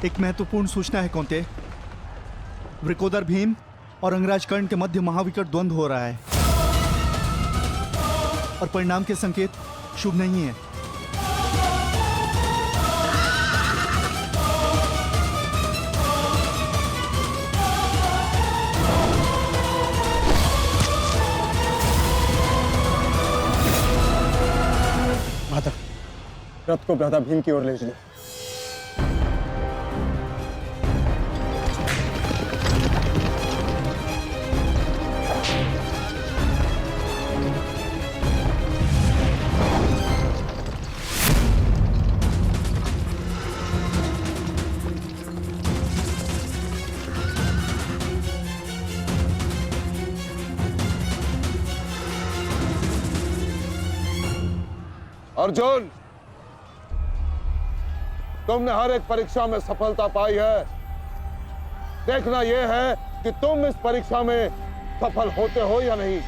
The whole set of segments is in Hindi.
एक महत्वपूर्ण सूचना है कौंते। वृकोदर भीम और अंगराज कर्ण के मध्य महाविकट द्वंद्व हो रहा है और परिणाम के संकेत शुभ नहीं है। माता, रथ को भ्राता भीम की ओर ले चलो। अर्जुन, तुमने हर एक परीक्षा में सफलता पाई है। देखना यह है कि तुम इस परीक्षा में सफल होते हो या नहीं।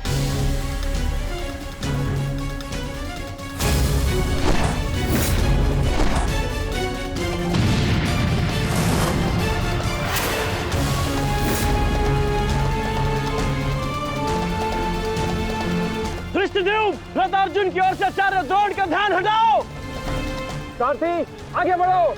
धृष्टद्युम्न, रथ अर्जुन की ओर से आचार्य द्रोण का ध्यान हटाओ। सारथी, आगे बढ़ो।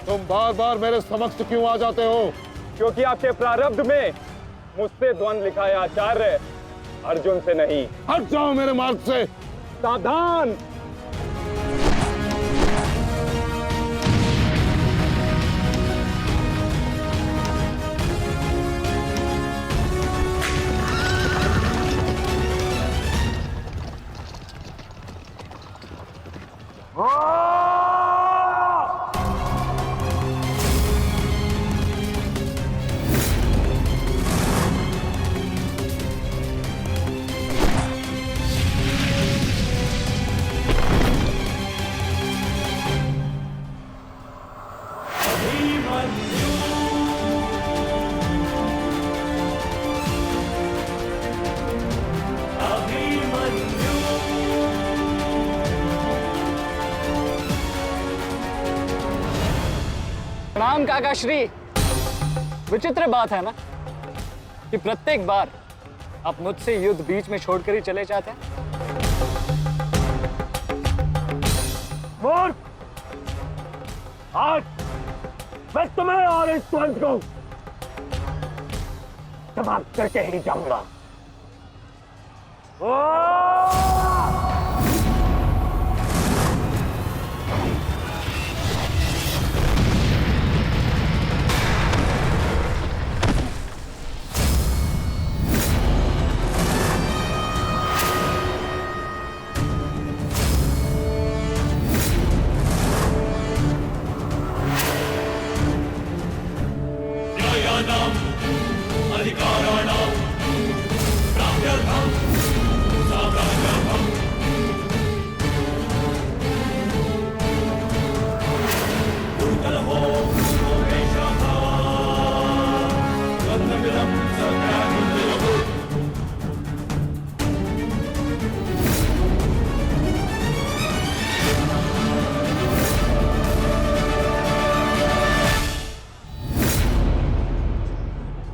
तुम बार बार मेरे समक्ष क्यों आ जाते हो? क्योंकि आपके प्रारब्ध में मुझसे द्वंद्व लिखा है आचार्य, अर्जुन से नहीं। हट जाओ मेरे मार्ग से। सावधान। प्रणाम काका श्री। विचित्र बात है ना कि प्रत्येक बार आप मुझसे युद्ध बीच में छोड़कर ही चले जाते हैं। मूर्ख! आज मैं तुम्हें और इस द्वंद्व को समाप्त करके ही जाऊंगा।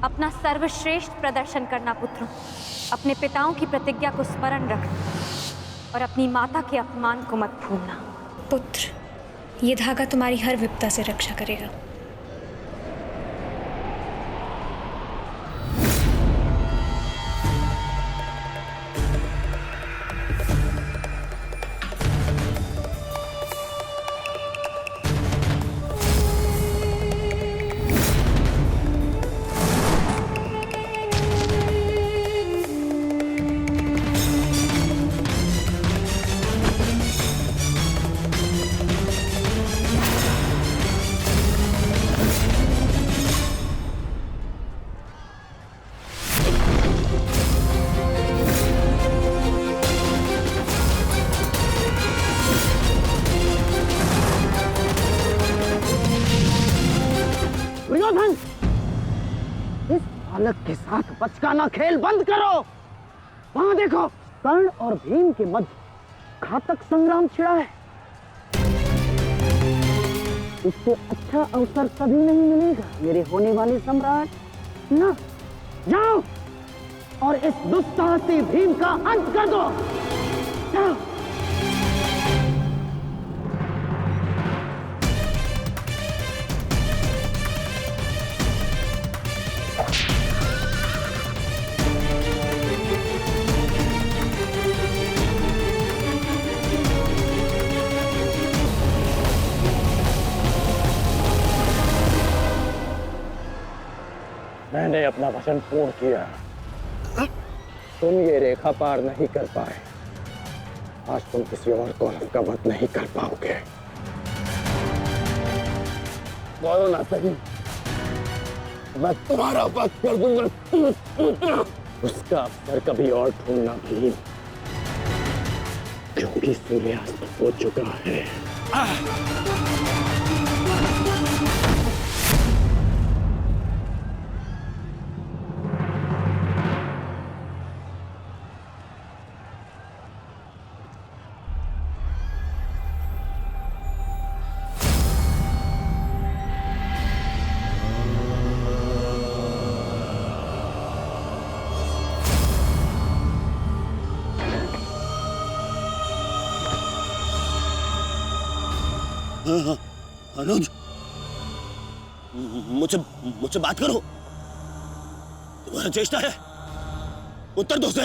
अपना सर्वश्रेष्ठ प्रदर्शन करना पुत्रों। अपने पिताओं की प्रतिज्ञा को स्मरण रखना और अपनी माता के अपमान को मत भूलना। पुत्र, ये धागा तुम्हारी हर विपदा से रक्षा करेगा। दुर्योधन, इस बालक के साथ बचकाना खेल बंद करो। वहां देखो, कर्ण और भीम के मध्य घातक संग्राम छिड़ा है। इससे अच्छा अवसर कभी नहीं मिलेगा मेरे होने वाले सम्राट। ना, जाओ और इस दुस्साहसी भीम का अंत कर दो। जाओ। मैंने अपना वचन पूर्ण किया। तुम ये रेखा पार नहीं कर पाए, आज तुम किसी और कौरव का वध नहीं कर पाओगे। बोलो ना सही, मैं तुम्हारा वध कर दूंगा। उसका अवसर कभी और ढूंढना भी, क्योंकि सूर्यास्त हो चुका है। अनुज, मुझसे बात करो। तुम्हारा चेष्टा है, उत्तर दो से।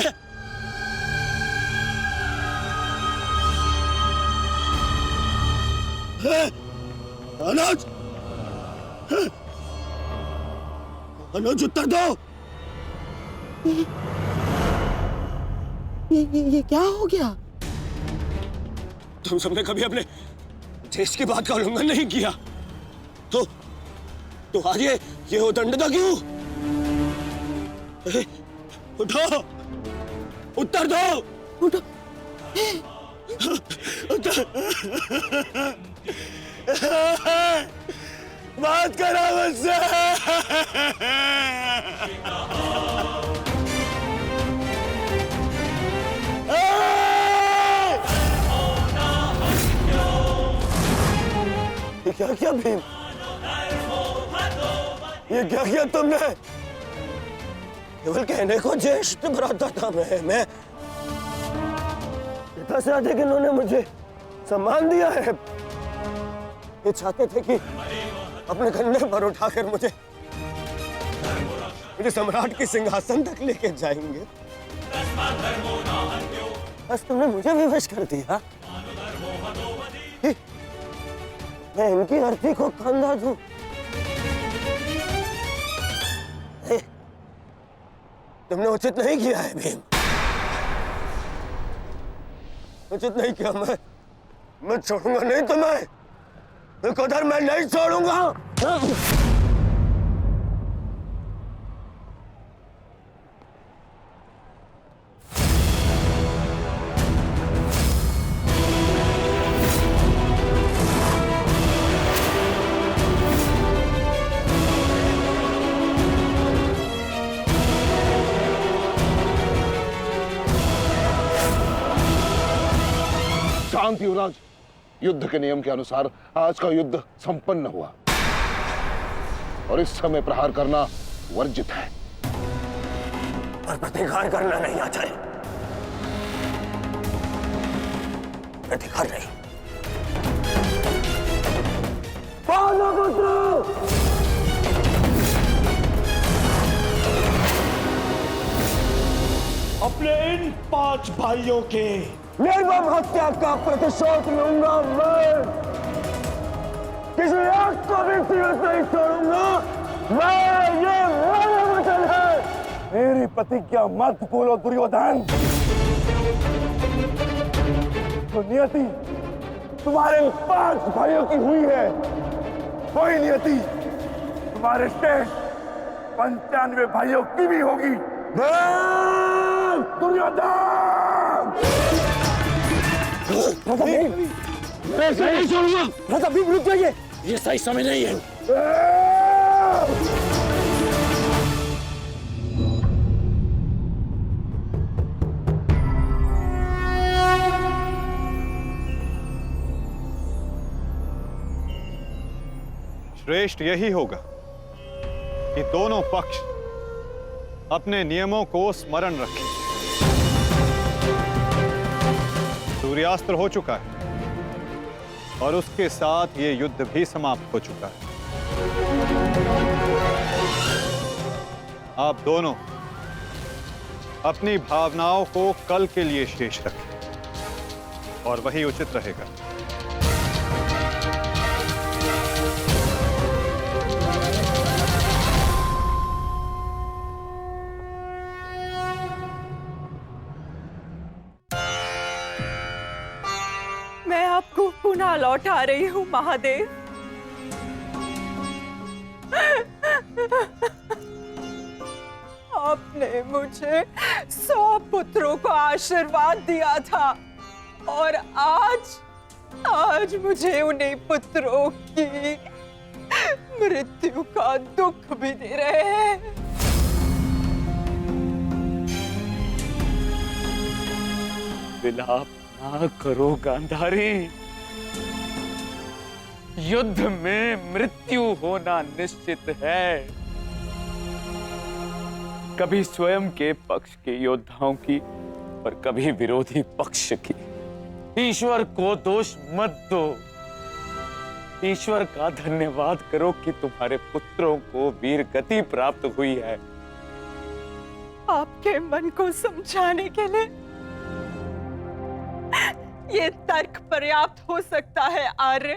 अनुज, अनुज उत्तर दो। ये क्या हो गया? तुम सबने कभी अपने देश की बात का उल्लंघन नहीं किया, तो आज ये उदंडता क्यों? उठो, उत्तर दो। उठो। उत्तर। बात करो मुझसे। क्या क्या भीम, ये क्या किया तुमने? केवल कहने को ज्येष्ठ भ्राता था मैं पिता से अधिक इन्होंने मुझे सम्मान दिया है। ये चाहते थे कि अपने कंधे पर उठाकर मुझे सम्राट के सिंहासन तक लेके जाएंगे। बस तुमने मुझे विवश कर दिया। मैं इनकी अर्थी को कंधा दूं। तुमने उचित नहीं किया है भीम, उचित नहीं किया। मैं छोड़ूंगा नहीं तुम्हें, उधर मैं नहीं छोड़ूंगा। शांति युवराज, युद्ध के नियम के अनुसार आज का युद्ध संपन्न हुआ और इस समय प्रहार करना वर्जित है। पर प्रतिकार करना नहीं आचार्य, प्रतिकार नहीं। अपने इन 5 भाइयों के निर्मम हत्या का प्रतिशोध लूंगा मैं। किसी एक को भी जीवित नहीं छोड़ूंगा मैं, ये मेरा वचन है। मेरी प्रतिज्ञा मत भूलो दुर्योधन। तो नियति तुम्हारे 5 भाइयों की हुई है, वही नियति तुम्हारे शेष 95 भाइयों की भी होगी। दुर्योधन! मैं नहीं छोड़ूंगा। रुक जाइए, ये सही समय नहीं है। श्रेष्ठ यही होगा कि दोनों पक्ष अपने नियमों को स्मरण रखें। सूर्यास्त हो चुका है और उसके साथ ये युद्ध भी समाप्त हो चुका है। आप दोनों अपनी भावनाओं को कल के लिए शेष रखें और वही उचित रहेगा। मैं आपको पुनः लौटा रही हूँ महादेव। आपने मुझे 100 पुत्रों को आशीर्वाद दिया था और आज मुझे उन्हीं पुत्रों की मृत्यु का दुख भी दे रहे हैं। विलाप ना करो गांधारी। युद्ध में मृत्यु होना निश्चित है। कभी स्वयं के पक्ष के योद्धाओं की और कभी विरोधी पक्ष की। ईश्वर को दोष मत दो। ईश्वर का धन्यवाद करो कि तुम्हारे पुत्रों को वीर गति प्राप्त हुई है। आपके मन को समझाने के लिए ये तर्क पर्याप्त हो सकता है आर्य,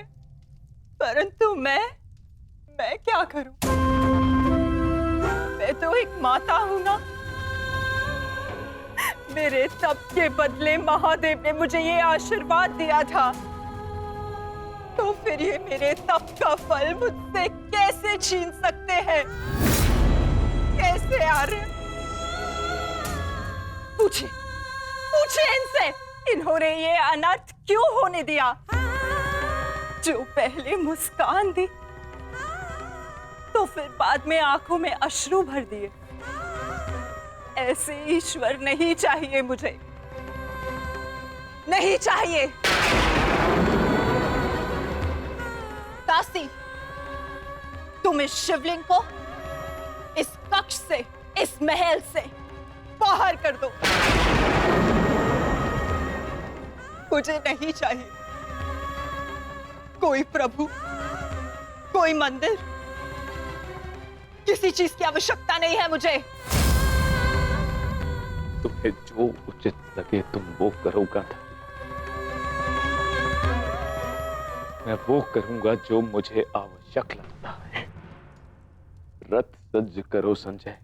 परंतु मैं क्या करूं? मैं तो एक माता हूं ना। मेरे तप के बदले महादेव ने मुझे ये आशीर्वाद दिया था, तो फिर ये मेरे तप का फल मुझसे कैसे छीन सकते हैं? कैसे आर्य? पूछे इनसे, इन्होंने ये अनर्थ क्यों होने दिया? जो पहले मुस्कान दी तो फिर बाद में आंखों में अश्रु भर दिए। ऐसे ईश्वर नहीं चाहिए मुझे, नहीं चाहिए। दासी, तुम इस शिवलिंग को इस कक्ष से, इस महल से बाहर कर दो। मुझे नहीं चाहिए कोई प्रभु, कोई मंदिर, किसी चीज की आवश्यकता नहीं है मुझे। तुम्हें जो उचित लगे तुम वो करो गांधारी। मैं वो करूंगा जो मुझे आवश्यक लगता है। रथ सज्ज करो संजय।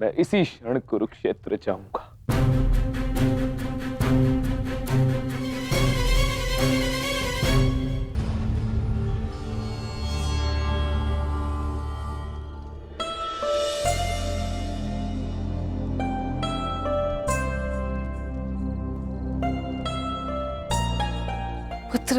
मैं इसी क्षण कुरुक्षेत्र जाऊंगा। पुत्र,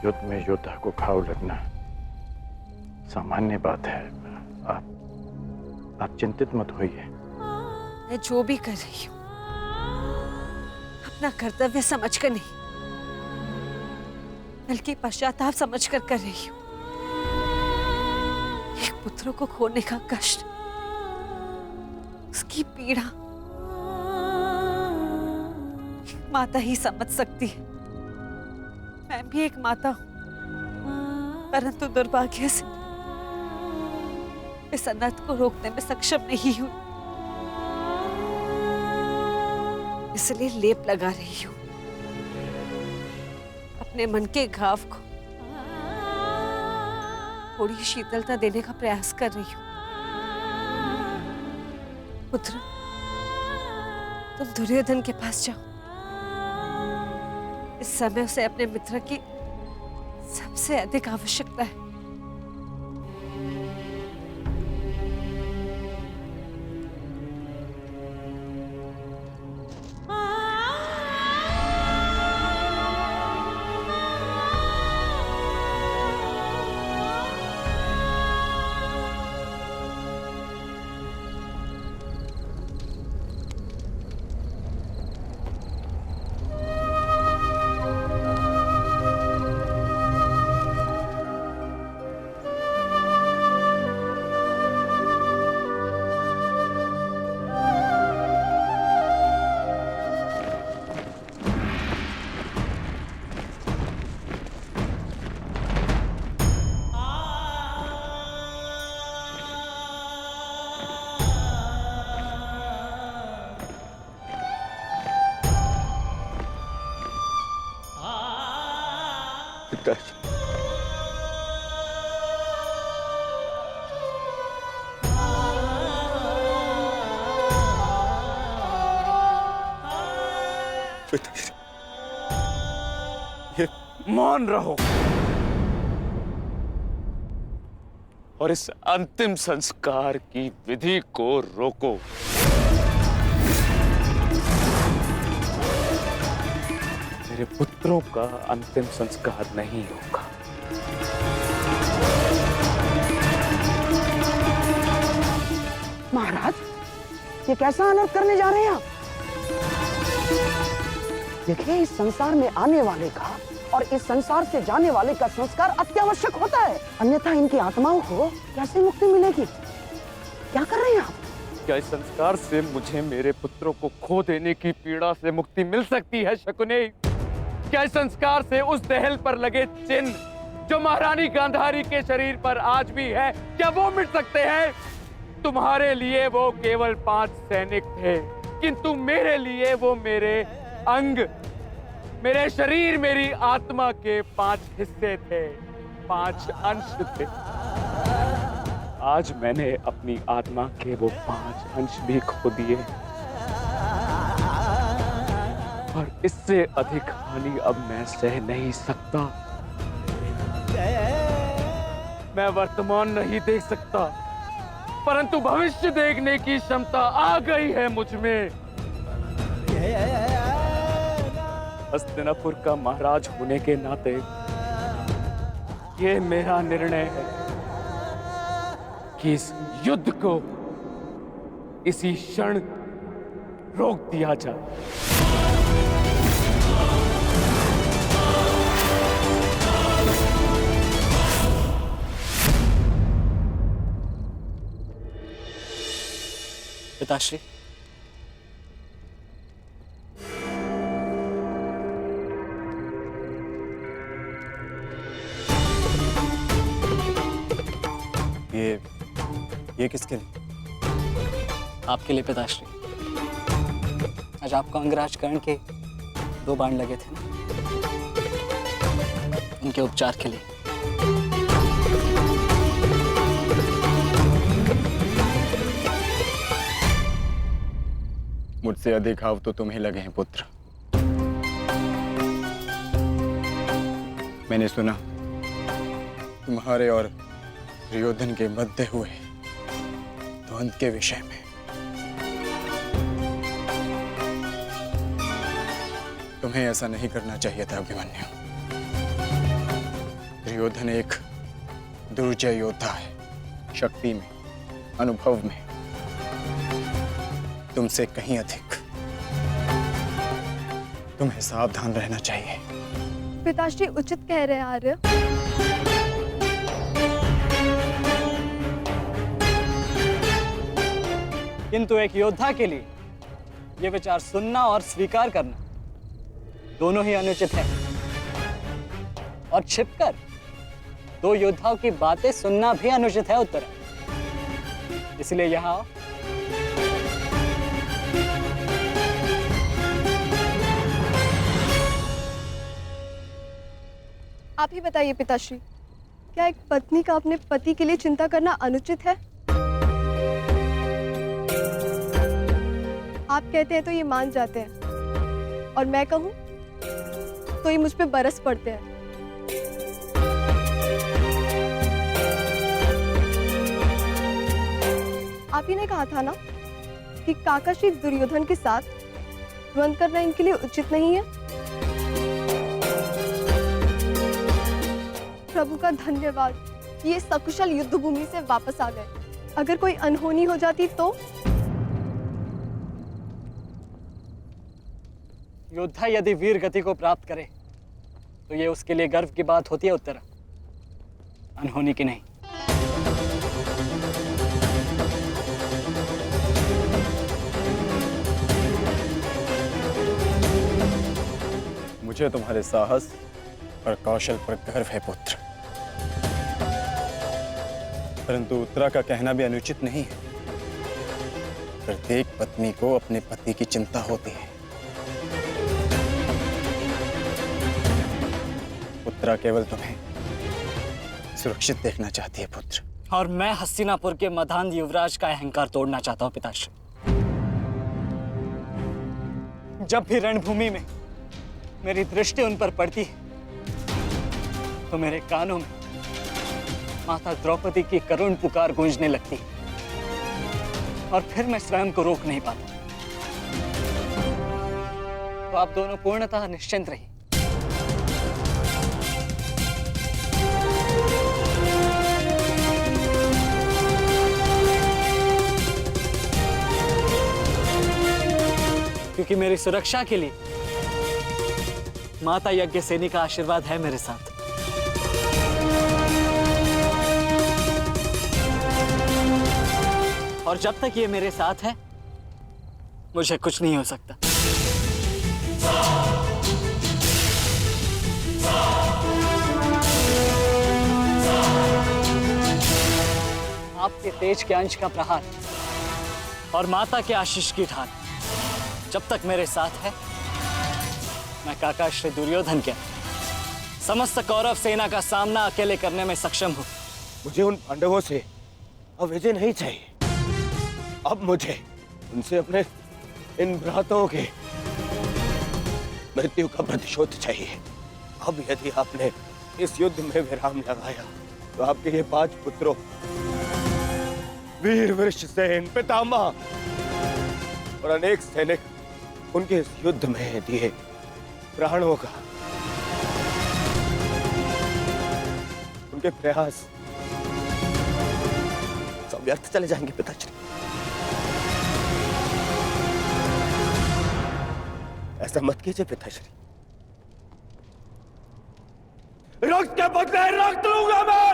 युद्ध में योद्धा को घाव लगना सामान्य बात है। आप चिंतित मत होइए। मैं जो भी कर रही हूँ अपना कर्तव्य समझकर नहीं, बल्कि पश्चाताप समझकर कर रही हूँ। एक पुत्र को खोने का कष्ट, उसकी पीड़ा एक माता ही समझ सकती है। मैं भी एक माता हूँ, परंतु दुर्भाग्य से इस अनर्थ को रोकने में सक्षम नहीं हूं। इसलिए लेप लगा रही हूं, अपने मन के घाव को थोड़ी शीतलता देने का प्रयास कर रही हूं। पुत्र, तुम दुर्योधन के पास जाओ। इस समय उसे अपने मित्र की सबसे अधिक आवश्यकता है। पिताजी। पिताजी, ये मौन रहो और इस अंतिम संस्कार की विधि को रोको। मेरे पुत्रों का अंतिम संस्कार नहीं होगा। महाराज, ये कैसा अनर्थ करने जा रहे हैं आप? देखिए, इस संसार में आने वाले का और इस संसार से जाने वाले का संस्कार अत्यावश्यक होता है, अन्यथा इनकी आत्माओं को कैसे मुक्ति मिलेगी? क्या कर रहे हैं आप? क्या इस संस्कार से मुझे मेरे पुत्रों को खो देने की पीड़ा से मुक्ति मिल सकती है शकुनी? क्या इस संस्कार से उस दहल पर लगे चिन्ह जो महारानी गांधारी के शरीर पर आज भी है, क्या वो मिट सकते हैं? तुम्हारे लिए वो केवल 5 सैनिक थे, किंतु मेरे लिए वो मेरे अंग, मेरे शरीर, मेरी आत्मा के 5 हिस्से थे, 5 अंश थे। आज मैंने अपनी आत्मा के वो 5 अंश भी खो दिए और इससे अधिक हानि अब मैं सह नहीं सकता। मैं वर्तमान नहीं देख सकता, परंतु भविष्य देखने की क्षमता आ गई है मुझ में। हस्तिनापुर का महाराज होने के नाते ये मेरा निर्णय है कि इस युद्ध को इसी क्षण रोक दिया जाए। पिताश्री, ये किसके लिए? आपके लिए पिताश्री। आज आपको अंगराज कर्ण के 2 बाण लगे थे ना, उनके उपचार के लिए। मुझसे अधिक घाव तो तुम्हें लगे हैं पुत्र। मैंने सुना तुम्हारे और दुर्योधन के मध्य हुए द्वंद्व के विषय में। तुम्हें ऐसा नहीं करना चाहिए था अभिमन्यु। दुर्योधन एक दुर्जय योद्धा है, शक्ति में, अनुभव में तुमसे कहीं अधिक। तुम्हें सावधान रहना चाहिए। पिताश्री उचित कह रहे हैं आर्य। किंतु एक योद्धा के लिए यह विचार सुनना और स्वीकार करना दोनों ही अनुचित है, और छिपकर 2 योद्धाओं की बातें सुनना भी अनुचित है उत्तरा। इसलिए यहां आओ। आप ही बताइए पिताश्री, क्या एक पत्नी का अपने पति के लिए चिंता करना अनुचित है? आप कहते हैं तो ये मान जाते हैं, और मैं कहूं तो ये मुझ पे बरस पड़ते हैं। आप ही ने कहा था ना कि काका श्री दुर्योधन के साथ द्वंद्व करना इनके लिए उचित नहीं है। प्रभु का धन्यवाद कि ये सकुशल युद्ध भूमि से वापस आ गए। अगर कोई अनहोनी हो जाती तो? योद्धा यदि वीर गति को प्राप्त करे तो ये उसके लिए गर्व की बात होती है उत्तरा, अनहोनी की नहीं। मुझे तुम्हारे साहस और कौशल पर गर्व है पुत्र, परंतु उत्तरा का कहना भी अनुचित नहीं है। प्रत्येक पत्नी को अपने पति की चिंता होती है। सुमित्रा केवल तुम्हें सुरक्षित देखना चाहती है पुत्र, और मैं हस्तिनापुर के मधान युवराज का अहंकार तोड़ना चाहता हूं पिताश्री। जब भी रणभूमि में मेरी दृष्टि उन पर पड़ती है तो मेरे कानों में माता द्रौपदी की करुण पुकार गूंजने लगती है, और फिर मैं स्वयं को रोक नहीं पाता। तो आप दोनों पूर्णतः निश्चिंत रहिए। क्योंकि मेरी सुरक्षा के लिए माता यज्ञसेनी का आशीर्वाद है मेरे साथ। और जब तक ये मेरे साथ है मुझे कुछ नहीं हो सकता। आपके तेज के अंश का प्रहार और माता के आशीष की ढाल जब तक मेरे साथ है, मैं काका श्री दुर्योधन के समस्त कौरव सेना का सामना अकेले करने में सक्षम हूं। मुझे उन पांडवों से अब विजय नहीं चाहिए। अब मुझे उनसे अपने इन भ्राताओं के मृत्यु का प्रतिशोध चाहिए। अब यदि आपने इस युद्ध में विराम लगाया तो आपके ये 5 पुत्रों वीर वृषसेन, पितामह और अनेक सैनिक उनके इस युद्ध में दिए प्राणों का, उनके प्रयास सब व्यर्थ चले जाएंगे पिताश्री। ऐसा मत कीजिए पिताश्री। रक्त के बदले रक्त लूंगा मैं।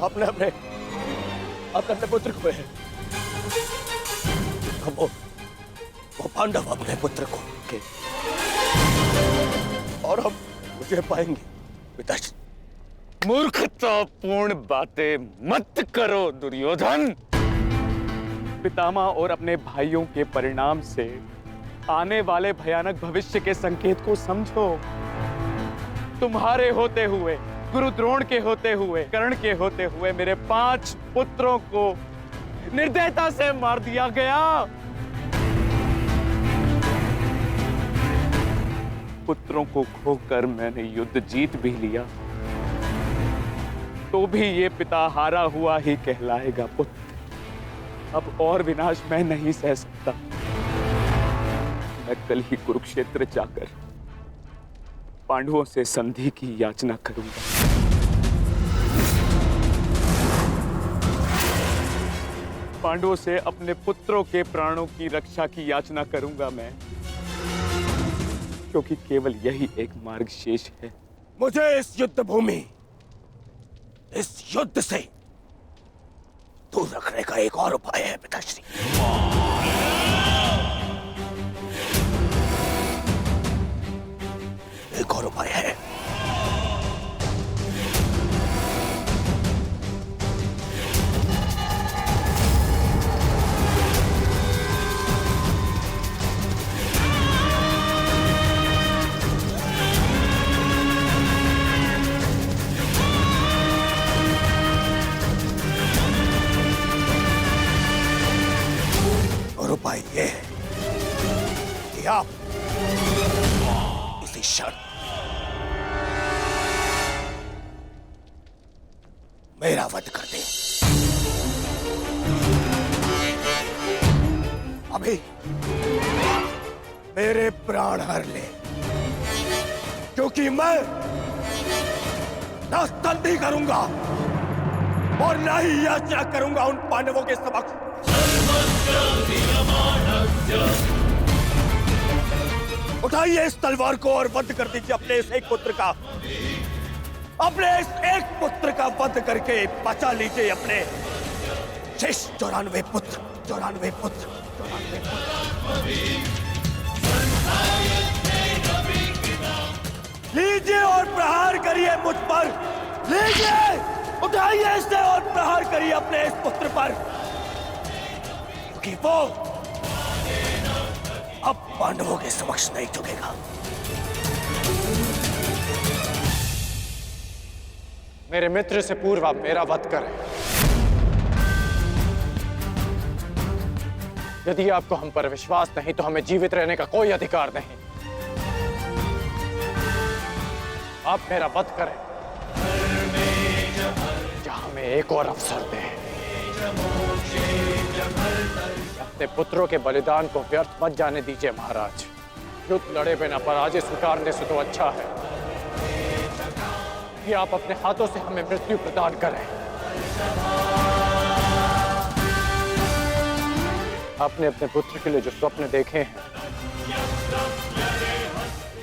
आपने अपने पुत्र को है, वो पांडव अपने पुत्र को के और हम मुझे पाएंगे पिताश्री। मूर्खतापूर्ण बातें मत करो दुर्योधन। पितामह और अपने भाइयों के परिणाम से आने वाले भयानक भविष्य के संकेत को समझो। तुम्हारे होते हुए, गुरु द्रोण के होते हुए, कर्ण के होते हुए मेरे 5 पुत्रों को निर्दयता से मार दिया गया। पुत्रों को खोकर मैंने युद्ध जीत भी लिया, तो भी ये पिता हारा हुआ ही कहलाएगा पुत्र। अब और विनाश मैं नहीं सह सकता। मैं कल ही कुरुक्षेत्र जाकर पांडवों से संधि की याचना करूंगा। पांडवों से अपने पुत्रों के प्राणों की रक्षा की याचना करूंगा मैं, क्योंकि केवल यही एक मार्ग शेष है। मुझे इस युद्ध भूमि, इस युद्ध से दूर रखने का एक और उपाय है पिताश्री। एक और उपाय है। उपाय ये है कि आप इसी क्षण मेरा वध कर दें। अभी मेरे प्राण हर ले, क्योंकि मैं न संधि करूंगा और न ही याचना करूंगा उन पांडवों के समक्ष। उठाइए इस तलवार को और वध कर दीजिए अपने इस एक पुत्र का। अपने इस एक पुत्र का वध करके बचा लीजिए अपने शेष 94 पुत्र। लीजिए और प्रहार करिए मुझ पर। लीजिए, उठाइए इसे और प्रहार करिए अपने इस पुत्र पर, क्योंकि वो पांडवों के समक्ष नहीं झुकेगा। मेरे मित्र से पूर्व आप मेरा वध करें। यदि आपको हम पर विश्वास नहीं तो हमें जीवित रहने का कोई अधिकार नहीं। आप मेरा वध करें या हमें एक और अवसर दें। अपने पुत्रों के बलिदान को व्यर्थ मत जाने दीजिए महाराज। युद्ध लड़े बिना पराजय स्वीकारने से तो अच्छा है कि आप अपने हाथों से हमें मृत्यु प्रदान करें। आपने अपने पुत्र के लिए जो स्वप्न देखे हैं,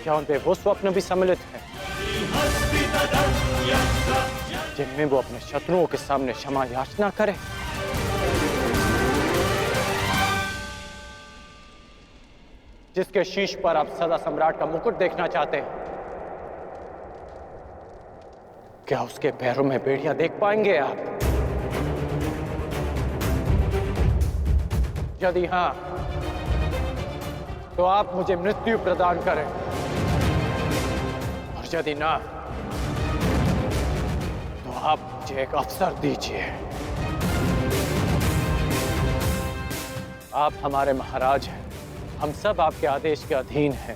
क्या उनमें वो स्वप्न भी सम्मिलित हैं जिनमें वो अपने शत्रुओं के सामने क्षमा याचना करे? जिसके शीश पर आप सदा सम्राट का मुकुट देखना चाहते हैं, क्या उसके पैरों में बेड़ियां देख पाएंगे आप? यदि हां, तो आप मुझे मृत्यु प्रदान करें, और यदि ना, तो आप मुझे एक अवसर दीजिए। आप हमारे महाराज हैं, हम सब आपके आदेश के अधीन हैं,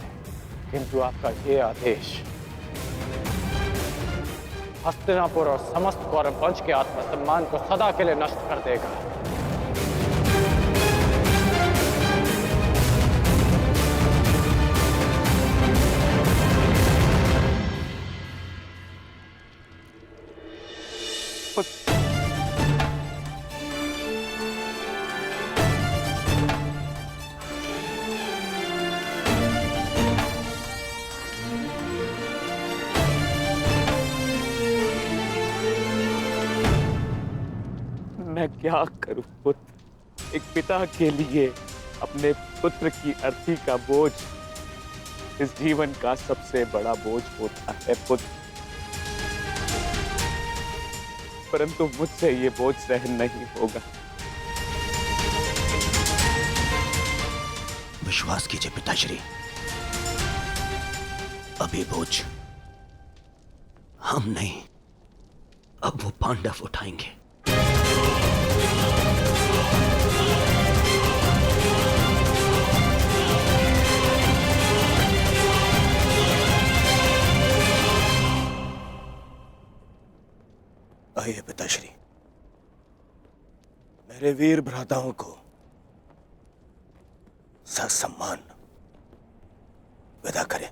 किंतु आपका ये आदेश हस्तिनापुर और समस्त कौरव वंश के आत्मसम्मान को सदा के लिए नष्ट कर देगा। मैं क्या करूं पुत्र? एक पिता के लिए अपने पुत्र की अर्थी का बोझ इस जीवन का सबसे बड़ा बोझ होता है पुत्र, परंतु मुझसे ये बोझ सहन नहीं होगा। विश्वास कीजिए पिताश्री, अभी बोझ हम नहीं, अब वो पांडव उठाएंगे। आइए पिताश्री, मेरे वीर भ्राताओं को ससम्मान विदा करें।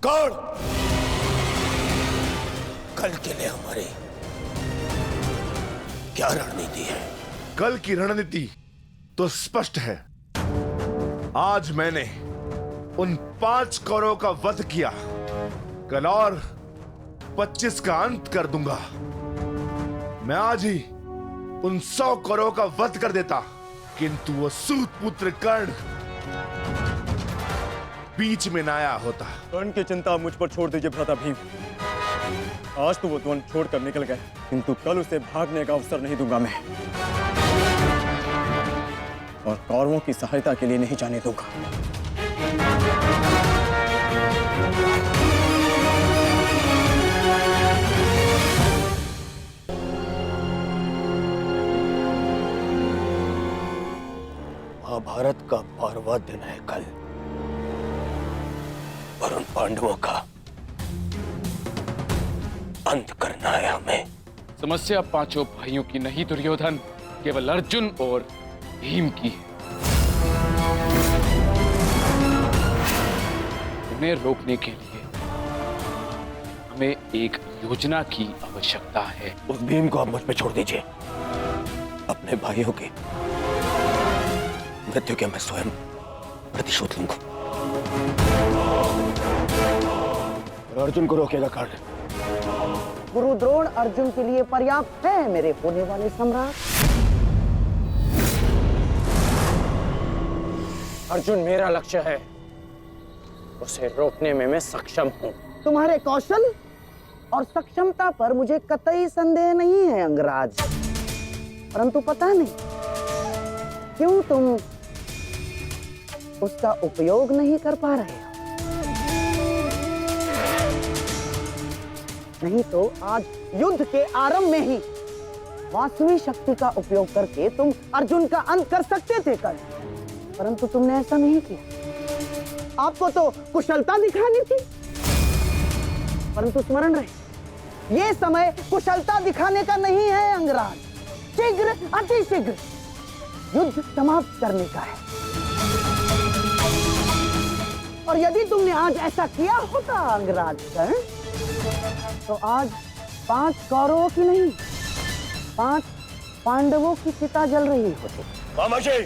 कौन? कल के लिए हमारी क्या रणनीति है? कल की रणनीति तो स्पष्ट है। आज मैंने उन 5 कौरवों का वध किया, कल और 25 का अंत कर दूंगा। मैं आज ही उन 100 कौरवों का वध कर देता, किंतु वो सूत पुत्र कर्ण बीच में न आया होता। कर्ण की चिंता मुझ पर छोड़ दीजिए भ्राता भीम। आज तो वो द्वंद छोड़कर निकल गए, किंतु कल उसे भागने का अवसर नहीं दूंगा मैं, और कौरवों की सहायता के लिए नहीं जाने दूंगा। महाभारत का 12वां दिन है कल, और उन पांडवों का अंत करना है हमें। समस्या 5 भाइयों की नहीं दुर्योधन, केवल अर्जुन और भीम की है। उन्हें रोकने के लिए हमें एक योजना की आवश्यकता है। उस भीम को आप मुझ पे छोड़ दीजिए। अपने भाइयों की मृत्यु के मैं स्वयं प्रतिशोध लूंगा। और अर्जुन को रोकेगा कर्ण। गुरु द्रोण अर्जुन के लिए पर्याप्त है मेरे होने वाले सम्राट। अर्जुन मेरा लक्ष्य है, उसे रोकने में मैं सक्षम हूं। तुम्हारे कौशल और सक्षमता पर मुझे कतई संदेह नहीं है अंगराज, परंतु पता नहीं क्यों तुम उसका उपयोग नहीं कर पा रहे हो। नहीं तो आज युद्ध के आरंभ में ही वास्तविक शक्ति का उपयोग करके तुम अर्जुन का अंत कर सकते थे कर्ण, परंतु तुमने ऐसा नहीं किया। आपको तो कुशलता दिखानी थी, परंतु स्मरण रहे, ये समय कुशलता दिखाने का नहीं है अंगराज। शीघ्र अतिशीघ्र युद्ध समाप्त करने का है। और यदि तुमने आज ऐसा किया होता अंगराज कर्ण, तो आज 5 कौरवों की नहीं 5 पांडवों की चिता जल रही होती। मामाजी,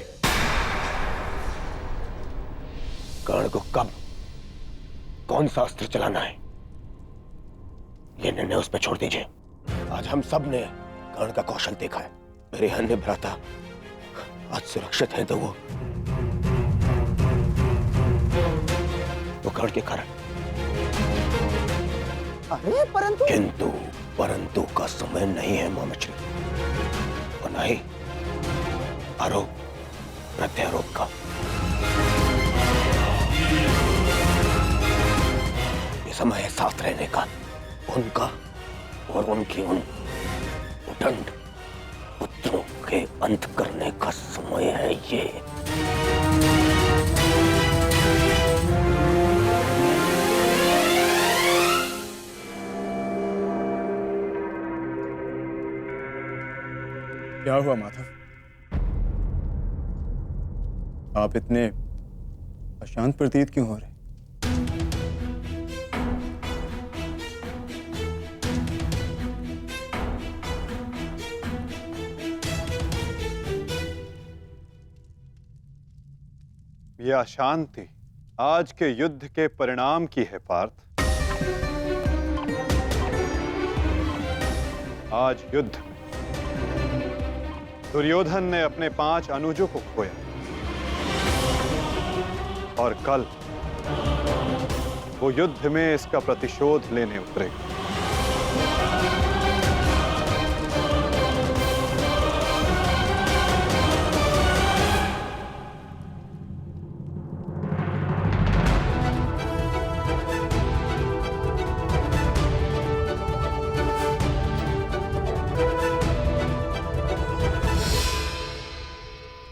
कर्ण को कब कौन सा अस्त्र चलाना है, ये निर्णय उस पर छोड़ दीजिए। आज हम सब ने कर्ण का कौशल देखा है। मेरे अन्य भ्राता आज सुरक्षित हैं तो वो कर्ण के कारण। अरे परंतु का समय नहीं है मामाजी, और नहीं आरोप प्रत्यारोप का। ये समय है साथ रहने का, उनका और उनकी उन उदंड पुत्रों के अंत करने का समय है ये। क्या हुआ माधव? आप इतने अशांत प्रतीत क्यों हो रहे? यह अशांति आज के युद्ध के परिणाम की है पार्थ। आज युद्ध में दुर्योधन ने अपने 5 अनुजों को खोया, और कल वो युद्ध में इसका प्रतिशोध लेने उतरेगा।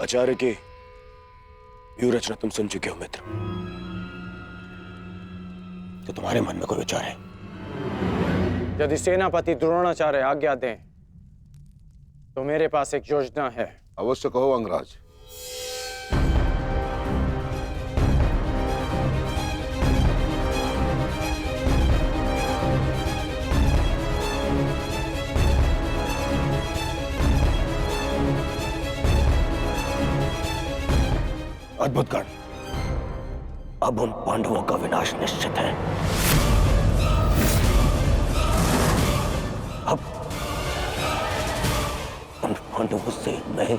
आचार्य की व्यूह रचना तुम सुन चुके हो मित्र, तो तुम्हारे मन में कोई विचार है? यदि सेनापति द्रोणाचार्य आज्ञा दें तो मेरे पास एक योजना है। अवश्य कहो अंगराज। अद्भुत कर्ण, अब उन पांडवों का विनाश निश्चित है। अब उन पांडवों से मैं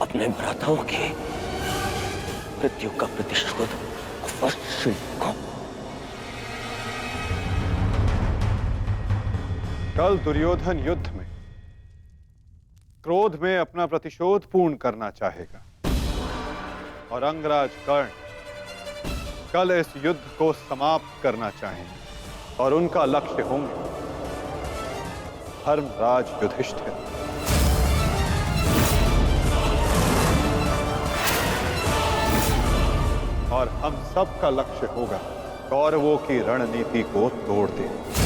अपने भ्राताओं की मृत्यु का प्रतिशोध अवश्य लूंगा। कल दुर्योधन युद्ध में क्रोध में अपना प्रतिशोध पूर्ण करना चाहेगा, और अंगराज कर्ण कल इस युद्ध को समाप्त करना चाहेंगे, और उनका लक्ष्य होंगे धर्मराज युधिष्ठिर। और हम सब का लक्ष्य होगा कौरवों की रणनीति को तोड़ देना।